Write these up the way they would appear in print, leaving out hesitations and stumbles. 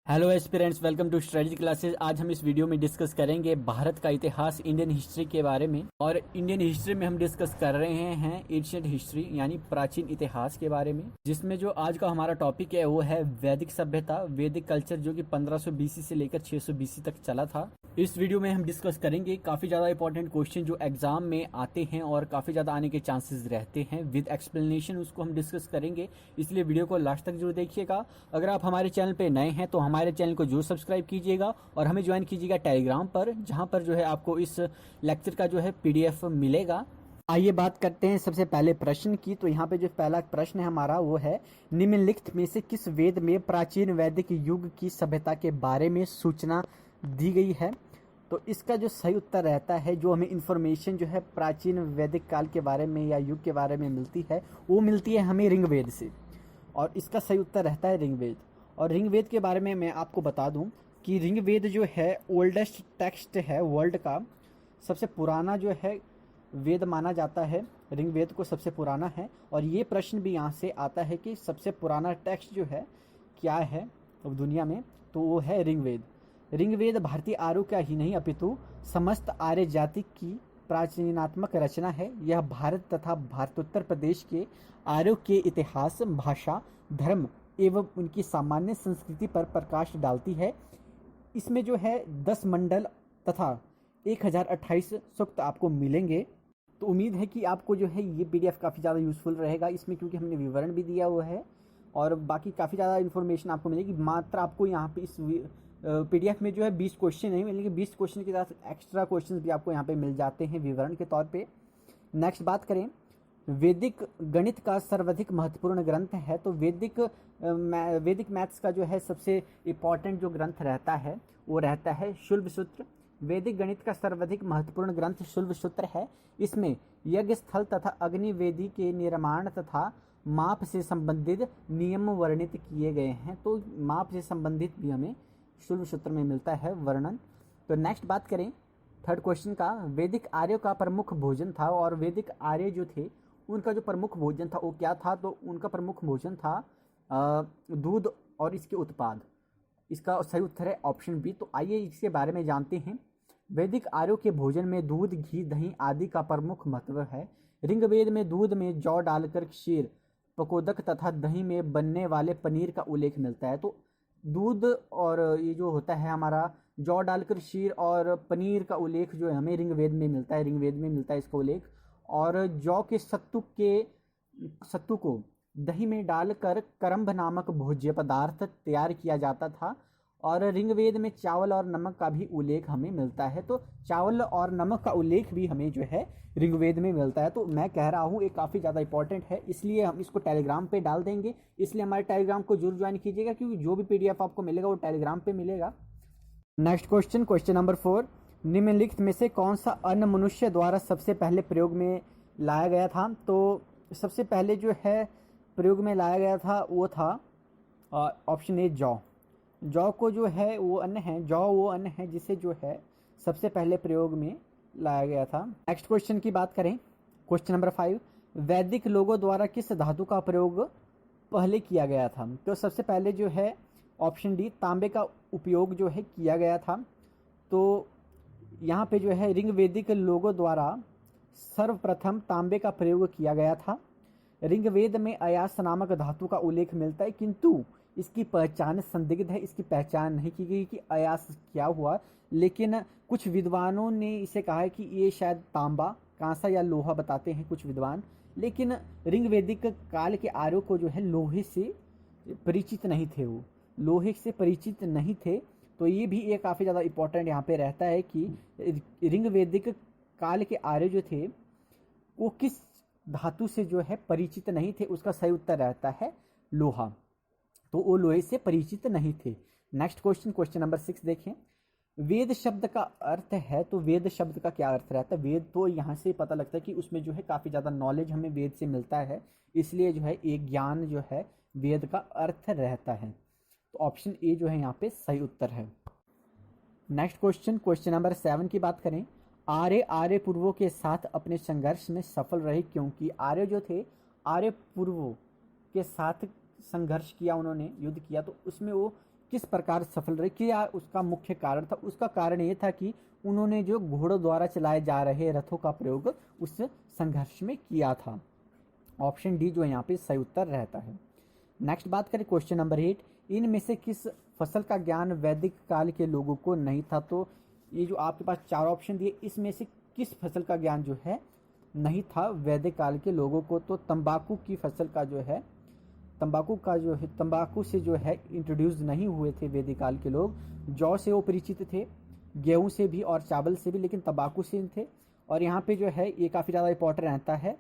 Hello aspirants, welcome to strategy classes. आज हम इस वीडियो में डिस्कस करेंगे भारत का इतिहास, इंडियन हिस्ट्री के बारे में। और इंडियन हिस्ट्री में हम डिस्कस कर रहे हैं एंशिएंट हिस्ट्री यानी प्राचीन इतिहास के बारे में, जिसमें जो आज का हमारा टॉपिक है वो है वैदिक सभ्यता, वैदिक कल्चर, जो कि 1500 बीसी से लेकर 600 बीसी तक चला था। इस वीडियो में हम डिस्कस करेंगे काफी ज्यादा इंपॉर्टेंट क्वेश्चन जो एग्जाम में आते हैं और काफी ज्यादा आने के चांसेस रहते हैं, विद एक्सप्लेनेशन उसको हम डिस्कस करेंगे। इसलिए वीडियो को लास्ट तक जरूर देखिएगा। अगर आप हमारे चैनल पे नए हैं तो हमारे चैनल को जरूर सब्सक्राइब कीजिएगा और हमें ज्वाइन कीजिएगा टेलीग्राम पर, जहां पर जो है आपको इस लेक्चर का जो है पीडीएफ मिलेगा। आइए बात करते हैं सबसे पहले प्रश्न की। तो यहाँ पे जो पहला प्रश्न है हमारा वो है, निम्नलिखित में से किस वेद में प्राचीन वैदिक युग की सभ्यता के बारे में सूचना दी गई है? तो इसका जो सही उत्तर रहता है, जो हमें इंफॉर्मेशन जो है प्राचीन वैदिक काल के बारे में या युग के बारे में मिलती है, वो मिलती है हमें ऋग्वेद से। और इसका सही उत्तर रहता है ऋग्वेद। और ऋग्वेद के बारे में मैं आपको बता दूं कि ऋग्वेद जो है ओल्डेस्ट टेक्स्ट है वर्ल्ड का, सबसे पुराना जो है वेद माना जाता है। ऋग्वेद को सबसे पुराना है। और ये प्रश्न भी यहाँ से आता है कि सबसे पुराना टेक्स्ट जो है क्या है अब दुनिया में, तो वो है ऋग्वेद। ऋग्वेद भारतीय आर्यों का ही नहीं अपितु समस्त आर्य जाति की प्राचीनात्मक रचना है। यह भारत तथा भारतोत्तर प्रदेश के आर्यों के इतिहास, भाषा, धर्म एवं उनकी सामान्य संस्कृति पर प्रकाश डालती है। इसमें जो है 10 मंडल तथा 1028 सूक्त आपको मिलेंगे। तो उम्मीद है कि आपको जो है ये पीडीएफ काफ़ी ज़्यादा यूजफुल रहेगा इसमें, क्योंकि हमने विवरण भी दिया हुआ है और बाकी काफ़ी ज़्यादा इन्फॉर्मेशन आपको मिलेगी। मात्र आपको यहाँ पे इस पीडीएफ में जो है 20 क्वेश्चन नहीं मिलेंगे, 20 क्वेश्चन के साथ एक्स्ट्रा क्वेश्चन भी आपको यहाँ पे मिल जाते हैं विवरण के तौर पे। नेक्स्ट बात करें, वैदिक गणित का सर्वाधिक महत्वपूर्ण ग्रंथ है। तो वैदिक मैथ्स का जो है सबसे इम्पॉर्टेंट जो ग्रंथ रहता है वो रहता है शुल्ब सूत्र। वैदिक गणित का सर्वाधिक महत्वपूर्ण ग्रंथ शुल्ब सूत्र है। इसमें यज्ञ स्थल तथा अग्नि वेदी के निर्माण तथा माप से संबंधित नियम वर्णित किए गए हैं। तो माप से संबंधित भी हमें शुल्ब सूत्र में मिलता है वर्णन। तो नेक्स्ट बात करें थर्ड क्वेश्चन का, वैदिक आर्यों का प्रमुख भोजन था। और वैदिक आर्य जो थे उनका जो प्रमुख भोजन था वो क्या था? तो उनका प्रमुख भोजन था दूध और इसके उत्पाद। इसका सही उत्तर है ऑप्शन बी। तो आइए इसके बारे में जानते हैं। वैदिक आर्यों के भोजन में दूध, घी, दही आदि का प्रमुख महत्व है। ऋग्वेद में दूध में जौ डालकर क्षीर, पकोदक तथा दही में बनने वाले पनीर का उल्लेख मिलता है। तो दूध और ये जो होता है हमारा जौ डालकर क्षीर और पनीर का उल्लेख जो है हमें ऋग्वेद में मिलता है, ऋग्वेद में मिलता है इसका उल्लेख। और जौ के सत्तू को दही में डालकर करम्भ नामक भोज्य पदार्थ तैयार किया जाता था। और ऋग्वेद में चावल और नमक का भी उल्लेख हमें मिलता है। तो चावल और नमक का उल्लेख भी हमें जो है ऋग्वेद में मिलता है। तो मैं कह रहा हूँ ये काफ़ी ज़्यादा इंपॉर्टेंट है, इसलिए हम इसको टेलीग्राम पे डाल देंगे। इसलिए हमारे टेलीग्राम को जरूर ज्वाइन कीजिएगा, क्योंकि जो भी पीडीएफ आपको मिलेगा वो टेलीग्राम पे मिलेगा। नेक्स्ट क्वेश्चन, क्वेश्चन नंबर 4, निम्नलिखित में से कौन सा अन्न मनुष्य द्वारा सबसे पहले प्रयोग में लाया गया था? तो सबसे पहले जो है प्रयोग में लाया गया था वो था ऑप्शन ए जौ। जौ को जो है वो अन्न है, जौ वो अन्न है जिसे जो है सबसे पहले प्रयोग में लाया गया था। नेक्स्ट क्वेश्चन की बात करें, क्वेश्चन नंबर 5, वैदिक लोगों द्वारा किस धातु का प्रयोग पहले किया गया था? तो सबसे पहले जो है ऑप्शन डी, तांबे का उपयोग जो है किया गया था। तो यहाँ पे जो है ऋग्वेदिक लोगों द्वारा सर्वप्रथम तांबे का प्रयोग किया गया था। ऋग्वेद में अयास नामक धातु का उल्लेख मिलता है, किंतु इसकी पहचान संदिग्ध है। इसकी पहचान नहीं की गई कि अयास क्या हुआ, लेकिन कुछ विद्वानों ने इसे कहा है कि ये शायद तांबा, कांसा या लोहा बताते हैं कुछ विद्वान। लेकिन ऋग्वेदिक काल के आर्यों को जो है लोहे से परिचित नहीं थे, वो लोहे से परिचित नहीं थे। तो ये भी एक काफ़ी ज़्यादा इंपॉर्टेंट यहाँ पे रहता है कि ऋग्वेदिक काल के आर्य जो थे वो किस धातु से जो है परिचित नहीं थे। उसका सही उत्तर रहता है लोहा। तो वो लोहे से परिचित नहीं थे। नेक्स्ट क्वेश्चन, क्वेश्चन नंबर 6 देखें, वेद शब्द का अर्थ है। तो वेद शब्द का क्या अर्थ रहता है? वेद तो यहाँ से पता लगता है कि उसमें जो है काफ़ी ज़्यादा नॉलेज हमें वेद से मिलता है, इसलिए जो है एक ज्ञान जो है वेद का अर्थ रहता है। तो ऑप्शन ए जो है यहाँ पे सही उत्तर है। नेक्स्ट क्वेश्चन, क्वेश्चन नंबर 7 की बात करें, आर्य पूर्वों के साथ अपने संघर्ष में सफल रहे क्योंकि आर्य जो थे आर्य पूर्वों के साथ संघर्ष किया, उन्होंने युद्ध किया, तो उसमें वो किस प्रकार सफल रहे, क्या उसका मुख्य कारण था? उसका कारण ये था कि उन्होंने जो घोड़ों द्वारा चलाए जा रहे रथों का प्रयोग उस संघर्ष में किया था। ऑप्शन डी जो यहाँ पे सही उत्तर रहता है। नेक्स्ट बात करें क्वेश्चन नंबर 8, इनमें से किस फसल का ज्ञान वैदिक काल के लोगों को नहीं था? तो ये जो आपके पास 4 ऑप्शन दिए, इसमें से किस फसल का ज्ञान जो है नहीं था वैदिक काल के लोगों को? तो तंबाकू की फसल का जो है, तंबाकू से जो है इंट्रोड्यूस नहीं हुए थे वैदिक काल के लोग। जौ से वो परिचित थे, गेहूं से भी और चावल से भी, लेकिन तंबाकू से थे। और यहाँ पे जो है ये काफ़ी ज़्यादा इंपॉर्टेंट रहता है,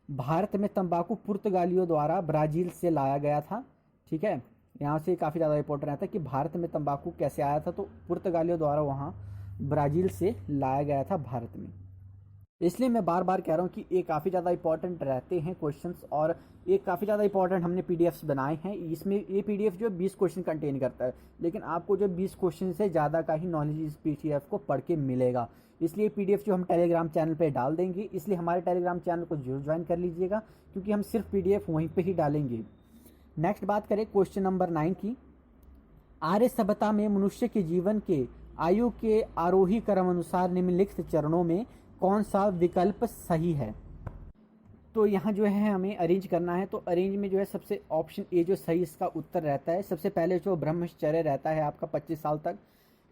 भारत में तंबाकू पुर्तगालियों द्वारा ब्राज़ील से लाया गया था। ठीक है, यहाँ से काफ़ी ज़्यादा इंपॉर्टेंट रहता है कि भारत में तंबाकू कैसे आया था, तो पुर्तगालियों द्वारा वहाँ ब्राज़ील से लाया गया था भारत में। इसलिए मैं बार बार कह रहा हूँ कि ये काफ़ी ज़्यादा इंपॉर्टेंट रहते हैं क्वेश्चंस, और ये काफ़ी ज़्यादा इंपॉर्टेंट हमने पीडीएफ्स बनाए हैं। इसमें ये पीडीएफ जो 20 क्वेश्चन कंटेन करता है, लेकिन आपको जो 20 क्वेश्चन से ज़्यादा का ही नॉलेज इस पीडीएफ को पढ़ के मिलेगा। इसलिए पीडीएफ जो हम टेलीग्राम चैनल पे डाल देंगे, इसलिए हमारे टेलीग्राम चैनल को जरूर ज्वाइन कर लीजिएगा, क्योंकि हम सिर्फ पीडीएफ वहीं पे ही डालेंगे। नेक्स्ट बात करें क्वेश्चन नंबर 9 की, आर्य सभ्यता में मनुष्य के जीवन के आयु के आरोही क्रम अनुसार निम्नलिखित चरणों में कौन सा विकल्प सही है? तो यहाँ जो है हमें अरेंज करना है, तो अरेंज में जो है सबसे ऑप्शन ए जो सही इसका उत्तर रहता है। सबसे पहले जो ब्रह्मचर्य रहता है आपका 25 साल तक,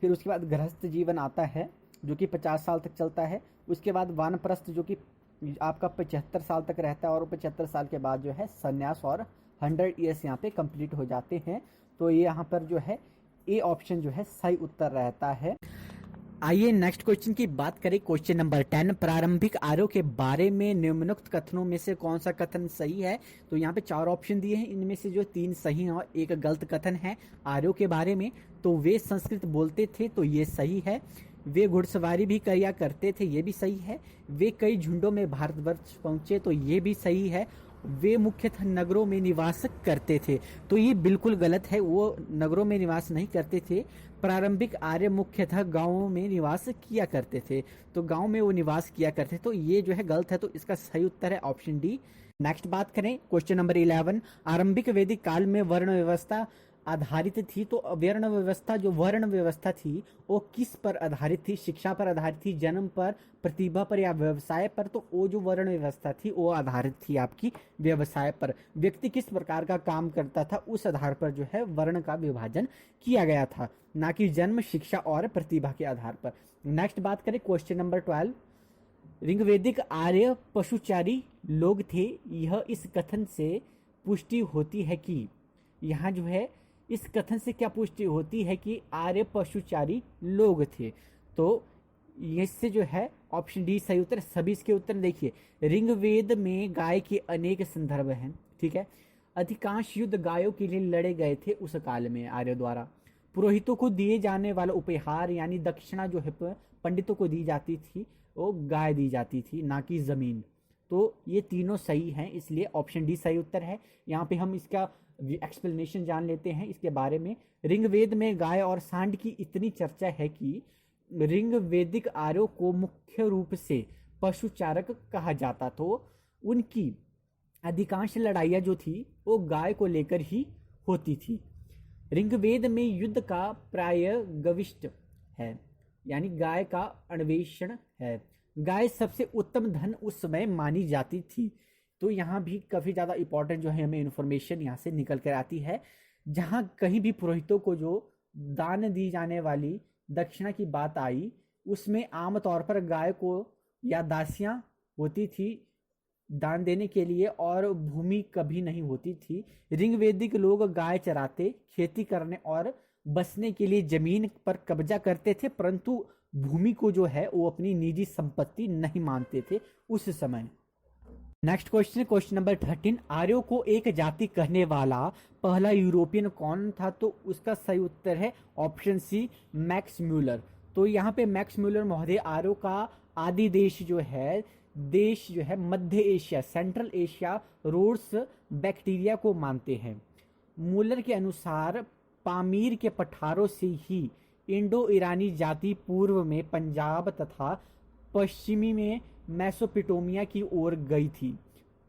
फिर उसके बाद गृहस्थ जीवन आता है जो कि 50 साल तक चलता है, उसके बाद वानप्रस्थ जो कि आपका 75 साल तक रहता है, और 75 साल के बाद जो है संन्यास, और 100 ईयर्स यहाँ पे कंप्लीट हो जाते हैं। तो ये यहाँ पर जो है ए ऑप्शन जो है सही उत्तर रहता है। आइए नेक्स्ट क्वेश्चन की बात करें, क्वेश्चन नंबर 10, प्रारंभिक आर्यों के बारे में निम्नलिखित कथनों में से कौन सा कथन सही है? तो यहाँ पे 4 ऑप्शन दिए हैं, इनमें से जो 3 सही हैं और एक गलत कथन है आर्यों के बारे में। तो वे संस्कृत बोलते थे, तो ये सही है। वे घुड़सवारी भी किया करते थे, ये भी सही है। वे कई झुंडों में भारतवर्ष पहुंचे, तो ये भी सही है। वे मुख्यतः नगरों में निवास करते थे, तो ये बिल्कुल गलत है, वो नगरों में निवास नहीं करते थे। प्रारंभिक आर्य मुख्यतः गांवों में निवास किया करते थे, तो गांव में वो निवास किया करते, तो ये जो है गलत है, तो इसका सही उत्तर है ऑप्शन डी। नेक्स्ट बात करें क्वेश्चन नंबर 11, आरंभिक वैदिक काल में वर्ण व्यवस्था आधारित थी, तो वर्ण व्यवस्था थी वो किस पर आधारित थी? शिक्षा पर आधारित थी, जन्म पर, प्रतिभा पर, या व्यवसाय पर? तो वो जो वर्ण व्यवस्था थी वो आधारित थी आपकी व्यवसाय पर। व्यक्ति किस प्रकार का काम करता था उस आधार पर जो है वर्ण का विभाजन किया गया था, ना कि जन्म, शिक्षा और प्रतिभा के आधार पर। नेक्स्ट बात करें क्वेश्चन नंबर 12, ऋग्वैदिक आर्य पशुचारी लोग थे, यह इस कथन से पुष्टि होती है कि, यहाँ जो है इस कथन से क्या पुष्टि होती है कि आर्य पशुचारी लोग थे? तो इससे जो है ऑप्शन डी सही उत्तर। सभी इसके उत्तर देखिए, ऋग्वेद में गाय के अनेक संदर्भ हैं, ठीक है। अधिकांश युद्ध गायों के लिए लड़े गए थे उस काल में आर्य द्वारा। पुरोहितों को दिए जाने वाला उपहार यानी दक्षिणा जो है पंडितों को दी जाती थी, वो गाय दी जाती थी, ना कि जमीन। तो ये तीनों सही हैं, इसलिए ऑप्शन डी सही उत्तर है। यहाँ पे हम इसका एक्सप्लेनेशन जान लेते हैं इसके बारे में। ऋग्वेद में गाय और सांड की इतनी चर्चा है कि ऋग्वेदिक आर्यों को मुख्य रूप से पशुचारक कहा जाता, तो उनकी अधिकांश लड़ाइयाँ जो थी वो गाय को लेकर ही होती थी। ऋग्वेद में युद्ध का प्राय गविष्ट है, यानी गाय का अन्वेषण है। गाय सबसे उत्तम धन उस समय मानी जाती थी। तो यहाँ भी काफ़ी ज़्यादा इंपॉर्टेंट जो है हमें इन्फॉर्मेशन यहाँ से निकल कर आती है। जहाँ कहीं भी पुरोहितों को जो दान दी जाने वाली दक्षिणा की बात आई, उसमें आमतौर पर गाय को या दासियाँ होती थी दान देने के लिए, और भूमि कभी नहीं होती थी। ऋग्वेदिक लोग गाय चराते, खेती करने और बसने के लिए जमीन पर कब्जा करते थे, परंतु भूमि को जो है वो अपनी निजी संपत्ति नहीं मानते थे उस समय। नेक्स्ट क्वेश्चन, क्वेश्चन नंबर 13, आर्यों को एक जाति कहने वाला पहला यूरोपियन कौन था? तो उसका सही उत्तर है ऑप्शन सी, मैक्स म्यूलर। तो यहाँ पे मैक्स म्यूलर महोदय आर्यों का आदि देश जो है मध्य एशिया, सेंट्रल एशिया, रोड्स बैक्टीरिया को मानते हैं। मूलर के अनुसार पामीर के पठारों से ही इंडो ईरानी जाति पूर्व में पंजाब तथा पश्चिमी में मेसोपोटामिया की ओर गई थी।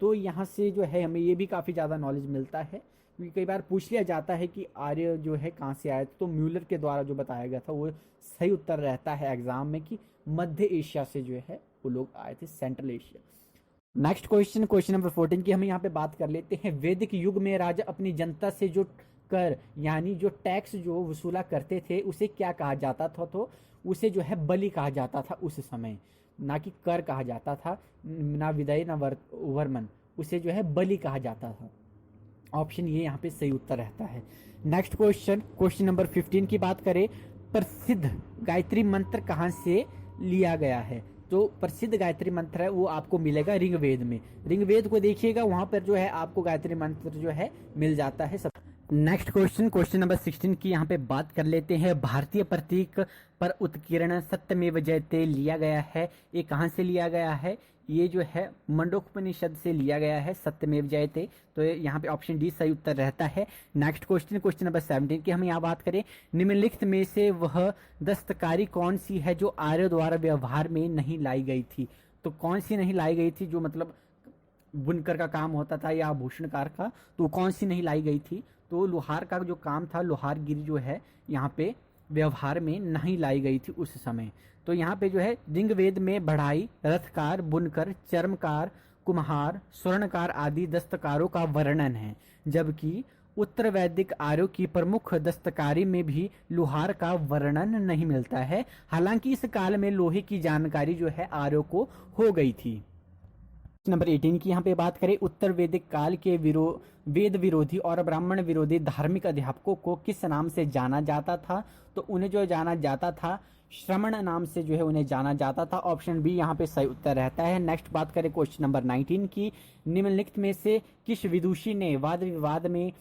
तो यहाँ से जो है हमें ये भी काफ़ी ज़्यादा नॉलेज मिलता है कई बार पूछ लिया जाता है कि आर्य जो है कहाँ से आया, तो म्यूलर के द्वारा जो बताया गया था वो सही उत्तर रहता है एग्जाम में कि मध्य एशिया से जो है वो लोग आए थे, central Asia. Next question, question number 14 की हम यहाँ पे बात कर लेते हैं। वैदिक युग में राजा अपनी जनता से जो कर यानी जो टैक्स जो वसूला करते थे उसे क्या कहा जाता था, तो उसे जो है बलि कहा जाता था उस समय, ना कि कर कहा जाता था, ना विदय ना वर्मन, उसे जो है बलि कहा जाता था। ऑप्शन ये यहाँ पे सही उत्तर रहता है। नेक्स्ट क्वेश्चन, क्वेश्चन नंबर 15 की बात करें, प्रसिद्ध गायत्री मंत्र कहाँ से लिया गया है, तो प्रसिद्ध गायत्री मंत्र है वो आपको मिलेगा ऋग्वेद में। ऋग्वेद को देखिएगा, वहां पर जो है आपको गायत्री मंत्र जो है मिल जाता है सब। नेक्स्ट क्वेश्चन, क्वेश्चन नंबर 16 की यहाँ पे बात कर लेते हैं। भारतीय प्रतीक पर उत्कीर्ण सत्यमेव जयते लिया गया है, ये कहाँ से लिया गया है, ये जो है मंडोपनिषद से लिया गया है सत्यमेव जयते, तो यहाँ पे ऑप्शन डी सही उत्तर रहता है। नेक्स्ट क्वेश्चन, क्वेश्चन नंबर 17 की हम यहाँ बात करें, निम्नलिखित में से वह दस्तकारी कौन सी है जो आर्य द्वारा व्यवहार में नहीं लाई गई थी, तो कौन सी नहीं लाई गई थी, जो मतलब बुनकर का काम होता था या आभूषणकार का, तो कौन सी नहीं लाई गई थी, तो लोहार का जो काम था, लोहारगिरी जो है यहाँ पे व्यवहार में नहीं लाई गई थी उस समय। तो यहाँ पे जो है ऋग्वेद में बढ़ाई, रथकार, बुनकर, चर्मकार, कुम्हार, स्वर्णकार आदि दस्तकारों का वर्णन है, जबकि उत्तर वैदिक आर्यों की प्रमुख दस्तकारी में भी लोहार का वर्णन नहीं मिलता है। हालांकि इस काल में लोहे की जानकारी जो है आर्यों को हो गई थी। नंबर 18 की यहाँ पे बात करें, उत्तर वैदिक काल के वेद विरोधी और ब्राह्मण विरोधी धार्मिक अध्यापकों को किस नाम से जाना जाता था, तो उन्हें जो जाना जाता था श्रमण नाम से जो है उन्हें जाना जाता था। ऑप्शन बी यहाँ पे सही उत्तर रहता है। नेक्स्ट बात करें क्वेश्चन नंबर 19 की, निम्नलिखित में से किस विदुषी ने वाद विवाद में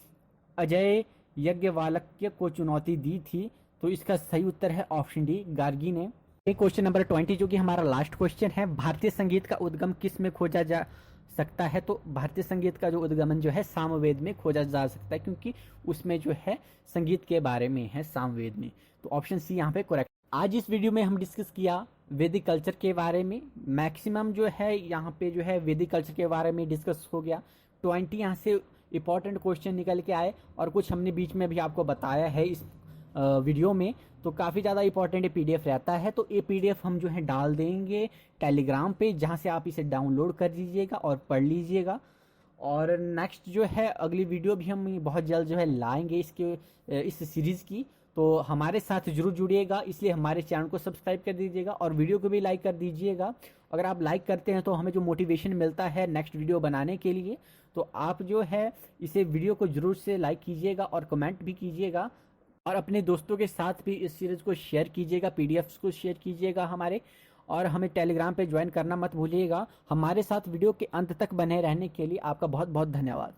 अजय यज्ञवाल्क्य को चुनौती दी थी, तो इसका सही उत्तर है ऑप्शन डी, गार्गी ने। क्वेश्चन नंबर 20 जो कि हमारा लास्ट क्वेश्चन है, भारतीय संगीत का उद्गम किस में खोजा जा सकता है, तो भारतीय संगीत का जो उद्गमन जो है सामवेद में खोजा जा सकता है, क्योंकि उसमें जो है संगीत के बारे में है सामवेद में, तो ऑप्शन सी यहाँ पे करेक्ट। आज इस वीडियो में हम डिस्कस किया वैदिक कल्चर के बारे में, मैक्सिमम जो है यहाँ पे जो है वैदिक कल्चर के बारे में डिस्कस हो गया। 20 यहाँ से इंपॉर्टेंट क्वेश्चन निकल के आए और कुछ हमने बीच में भी आपको बताया है इस वीडियो में, तो काफ़ी ज़्यादा इंपॉर्टेंट पीडीएफ रहता है। तो ये पीडीएफ हम जो है डाल देंगे टेलीग्राम पे, जहाँ से आप इसे डाउनलोड कर लीजिएगा और पढ़ लीजिएगा। और नेक्स्ट जो है अगली वीडियो भी हम बहुत जल्द जो है लाएंगे इस सीरीज़ की, तो हमारे साथ जरूर जुड़िएगा। इसलिए हमारे चैनल को सब्सक्राइब कर दीजिएगा और वीडियो को भी लाइक कर दीजिएगा। अगर आप लाइक करते हैं तो हमें जो मोटिवेशन मिलता है नेक्स्ट वीडियो बनाने के लिए, तो आप जो है इसे वीडियो को जरूर से लाइक कीजिएगा और कमेंट भी कीजिएगा, और अपने दोस्तों के साथ भी इस सीरीज़ को शेयर कीजिएगा, पीडीएफ्स को शेयर कीजिएगा हमारे, और हमें टेलीग्राम पे ज्वाइन करना मत भूलिएगा। हमारे साथ वीडियो के अंत तक बने रहने के लिए आपका बहुत बहुत धन्यवाद।